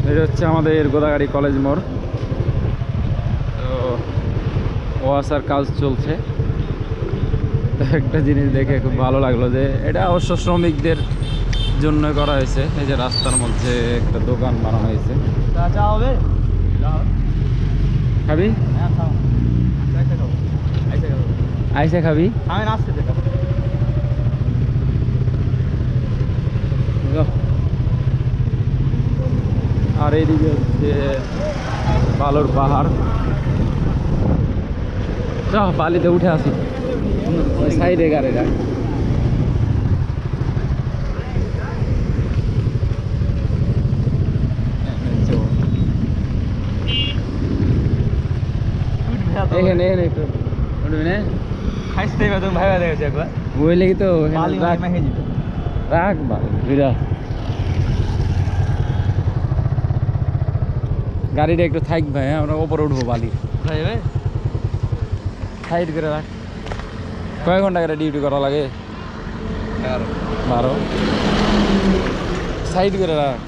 এটা হচ্ছে আমাদের গোদাগাড়ি কলেজ মোড়। তো ওয়াসার কাজ চলছে। তো একটা জিনিস দেখে খুব ভালো লাগলো যে এটা অবশ্য শ্রমিকদের জন্য করা হয়েছে। এই যে রাস্তার মধ্যে একটা দোকান বানানো হয়েছে। খাবি আইসে খাবি আর এইদিকে হচ্ছে বালুর পাহাড়। চ বালিতে উঠে আসি সাইডে গাড়িটা। এখানে একটু উঠবি না খাইতে তুমি ভাই দেখেছি একবার বই লেগে তো রাখ বিরা গাড়িটা একটু থাক ভাই, আমরা ওপরে উঠবো বালি সাইড করে রাখ। কয় ঘন্টা করে ডিউটি করা লাগে? 12 সাইড করে রাখ।